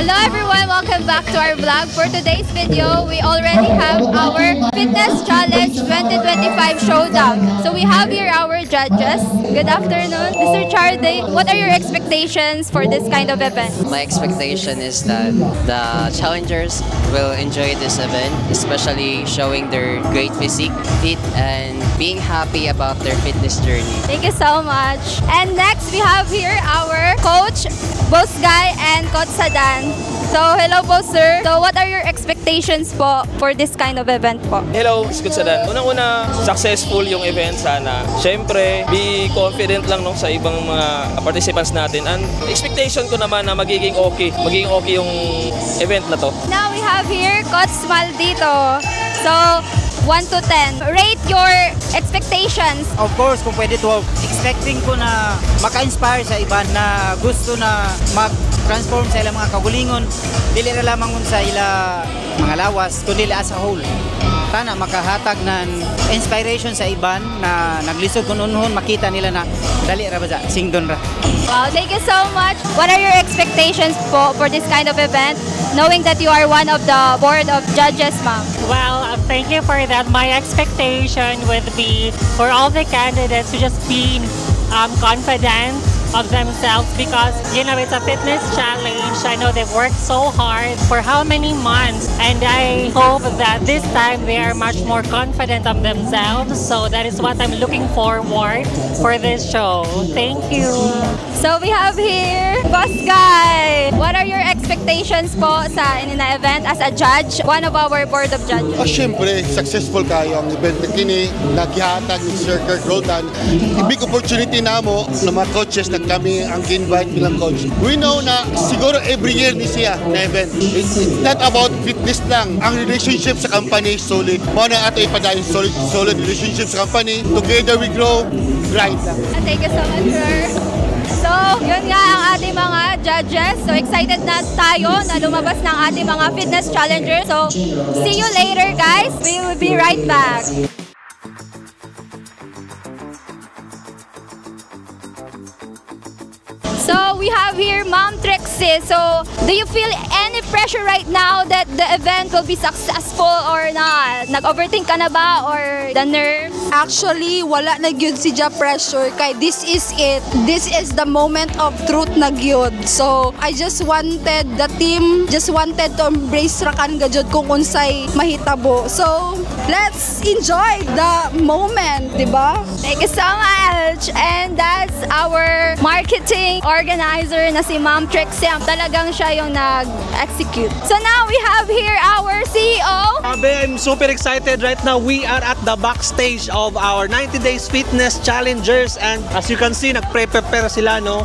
Hello everyone, welcome back to our vlog. For today's video, we already have our Fitness Challenge 2025 showdown. So we have here our judges. Good afternoon. Mr. Charde, what are your expectations for this kind of event? My expectation is that the challengers will enjoy this event, especially showing their great physique, fit, and being happy about their fitness journey. Thank you so much. And next, we have here our coach, Boss Guy, and Coach Sadan. So, hello po, sir. So, what are your expectations po for this kind of event po? Hello, Coach Sadan. Unang-una, successful yung event sana. Siyempre, be confident lang no, sa ibang mga participants natin. And expectation ko naman na magiging okay yung event na to. Now, we have here Coach Maldito. So, 1 to 10. Rate your expectations. Of course, kung pwede to, expecting ko na maka-inspire sa iba na gusto na mag-transform sa ilang mga kagulingon, dili na lamang sa ila mga lawas, kundi as a whole. Sana makahatag ng inspiration sa iban na naglisod kung unhon, makita nila na dali ra ba sa singdon ra. Wow, thank you so much. What are your expectations po for this kind of event, knowing that you are one of the board of judges, ma'am? Well, thank you for that. My expectation would be for all the candidates to just be confident of themselves because, you know, it's a fitness challenge. I know they've worked so hard for how many months, and I hope that this time they are much more confident of themselves. So that is what I'm looking forward for this show. Thank you. So we have here Boss Guy. What are your expectations po sa event as a judge, one of our board of judges? Siyempre, successful kayo ang event na kini, naghihatag ni Sir Kurt Roldan. Big opportunity na mo na mga coaches na kami ang invite bilang coach. We know na siguro every year ni siya na event. It's not about fitness lang. Ang relationship sa company solid. Muna ato ipadayon solid relationship sa company. Together we grow. Right lang. Thank you so much, sir. So, yun nga ang ating mga judges. So, excited na tayo na lumabas ng ating mga fitness challengers. So, see you later, guys. We will be right back. So, we have here Ma'am Trixie. So, do you feel any pressure right now that the event will be successful or not? Nag-overthink ka na ba or the nerves? Actually, wala na gyud si ja pressure kay this is it. This is the moment of truth na gyud. So, I just wanted the team just wanted to embrace ra kan gajud kung unsay mahitabo. So, let's enjoy the moment, di ba? Thank you so much. And that's our marketing organizer na si Ma'am Trixie. Talagang siya yung nag-execute. So now we have here our CEO. I'm super excited right now. We are at the backstage of our 90 Days Fitness Challengers, and as you can see, nag-prepare sila, no?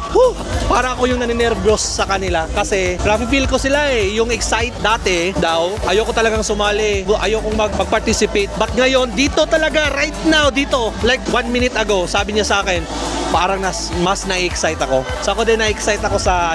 Para ako yung naninervyos sa kanila kasi feel ko sila yung excite dati daw. Ayoko talagang sumali. Ayokong mag-participate. But ngayon, dito talaga, right now, dito, like 1 minute ago, sabi niya sa akin, parang mas na-excite ako. So ako din na-excite ako sa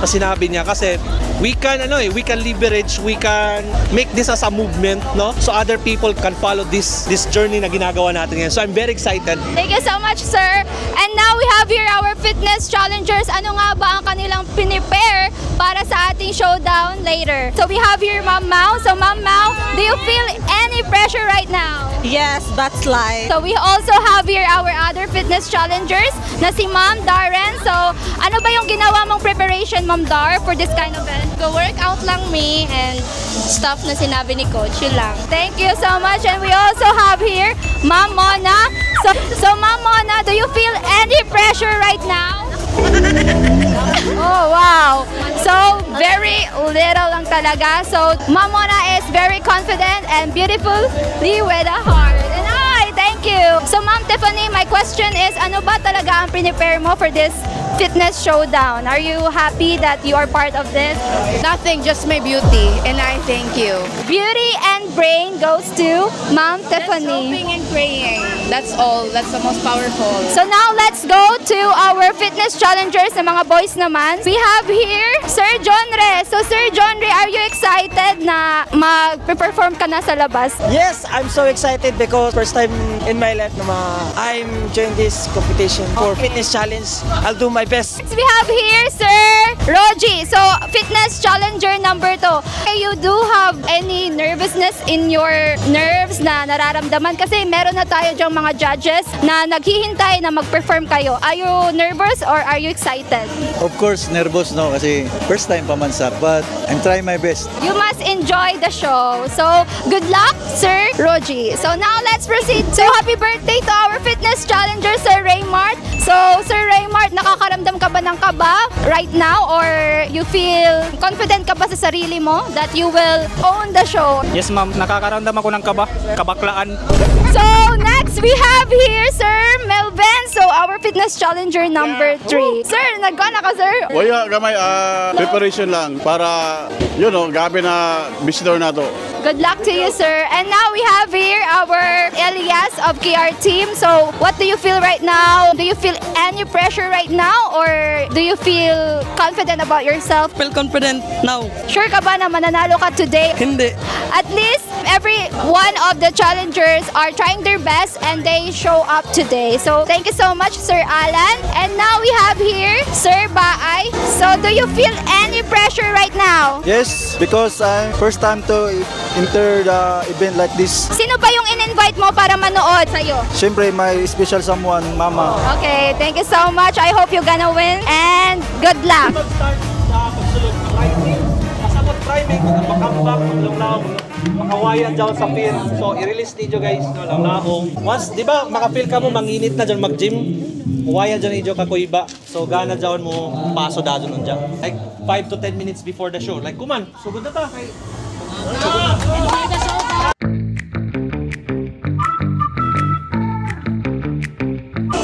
sa sinabi niya kasi we can leverage, we can make this as a movement, no? So other people can follow this journey na ginagawa natin ngayon. So I'm very excited. Thank you so much, sir. And now we have here our fitness challengers. Ano nga ba ang kanilang prepare para sa ating showdown later? So we have here Ma'am Mau. So Ma'am Mau, do you feel any pressure right now? Yes, that's life. So we also have here our other fitness challengers na si Ma'am Darren. So ano ba yung ginawa mong preparation, Ma'am Dar, for this kind of event? Go workout lang me and stuff na sinabi ni Coach, yun lang. Thank you so much. And we also have here Ma'am Mona. So Ma'am Mona, do you feel any pressure right now? Oh, wow. So, very little lang talaga. So, Ma'am Mona is very confident and beautifully with a heart. And thank you. So, Ma'am Tiffany, my question is, ano ba talaga ang prepare mo for this fitness showdown? Are you happy that you are part of this? Nothing, just my beauty, and I thank you. Beauty and brain goes to Ma'am Tiffany. Hoping and praying. That's all. That's the most powerful. So now let's go to our fitness challengers na mga boys naman. We have here Sir Jonre. So Sir Jonre, are you excited na mag-perform ka na sa labas? Yes, I'm so excited because first time in my life na I'm joining this competition for fitness challenge. I'll do my best. Next we have here, Sir Roji. So, fitness challenger number 2. You do have any nervousness in your nerves na nararamdaman? Kasi meron na tayo dyang mga judges na naghihintay na mag-perform kayo. Are you nervous or are you excited? Of course, nervous no kasi first time pamansak but I'm trying my best. You must enjoy the show. So, good luck, Sir Roji. So, now let's proceed. So, happy birthday to our fitness challenger, Sir Raymart. So, Sir Raymart, nakakaramdam ka ba ng kaba right now or you feel confident ka ba sa sarili mo that you will own the show? Yes ma'am, nakakaramdam ako ng kabaklaan. So, next we have here, Sir Melvin. So, our fitness challenger number 3. Sir, nagkana ka, sir? Wala gamay preparation lang para gabi na visitor na to. Good luck to you, sir. And now we have here our Elias of KR team. So, what do you feel right now? Do you feel any pressure right now or do you feel confident about yourself? Feel confident now. Sure ka ba na mananalo ka today? Hindi. At least every one of the challengers are trying their best and they show up today. So, thank you so much, Sir Alan. And now we have here Sir Baay. So, do you feel any pressure right now? Yes, because I'm first time to enter the event like this. Sino ba yung in-invite mo para manood sa'yo? Siyempre, my special someone, mama. Okay, thank you so much. I hope you're gonna win and good luck. Mag-start sa pagsulog Friday. Pasabot Friday, makambak, maglaw-law, makawaya dyan sa field. So, i-release ninyo guys, law-law. Once, di ba, makapil ka mo, manginit na dyan mag-gym. Waya dyan ninyo kakuiba. So, gana dyan mo, paso da dyan dyan. Like, 5 to 10 minutes before the show. Like, kuman, sugod na ta.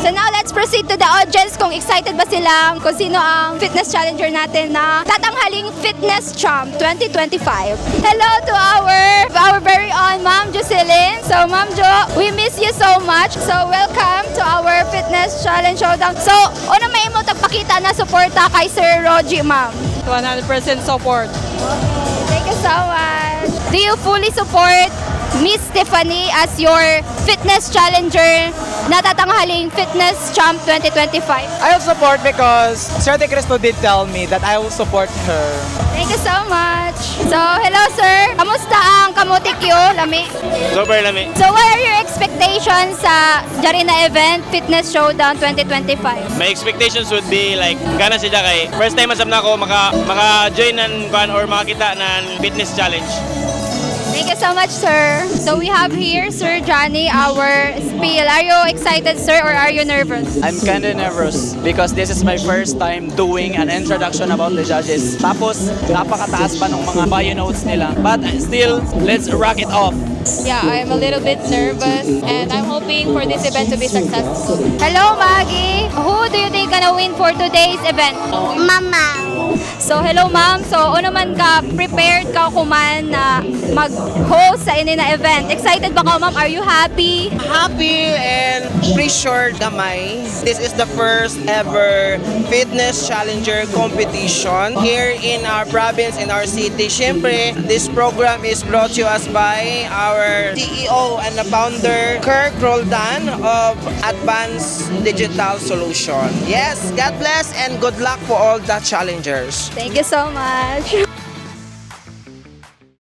So now let's proceed to the audience kung excited ba sila kung sino ang fitness challenger natin na tatanghaling Fitness Champ 2025. Hello to our very own Ma'am Jocelyn. So Ma'am Jo, we miss you so much. So welcome to our Fitness Challenge Showdown. So ano may mo tagpakita na suporta kay Sir Roji, Ma'am? 100% support. Thank you so much. Do you fully support Miss Stephanie as your fitness challenger na tatanghaling Fitness Champ 2025? I will support because Sir De Cristo did tell me that I will support her. Thank you so much. So, hello sir. Kamusta ang Kamutikyo? Lami? Super lami. So, what are your expectations sa Jarina event, Fitness Showdown 2025? My expectations would be like, gana siya kay first time masab na ako maka-join ng or makakita ng fitness challenge. Thank you so much, sir. So we have here Sir Johnny, our spiel. Are you excited, sir, or are you nervous? I'm kinda nervous because this is my first time doing an introduction about the judges. Tapos, napakataas pa ng mga bio notes nila. But still, let's rock it off. Yeah, I'm a little bit nervous and I'm hoping for this event to be successful. Hello, Maggie. Who do you think gonna win for today's event? Mama. So, hello, ma'am. So, ano man ka, prepared ka kuman na mag-host sa ini na event? Excited ba ka, ma'am? Are you happy? Happy and pretty sure gamay. This is the first ever fitness challenger competition here in our province, in our city. Siyempre, this program is brought to us by our CEO and the founder, Kirk Roldan of Advanced Digital Solution. Yes, God bless and good luck for all the challengers. Thank you so much.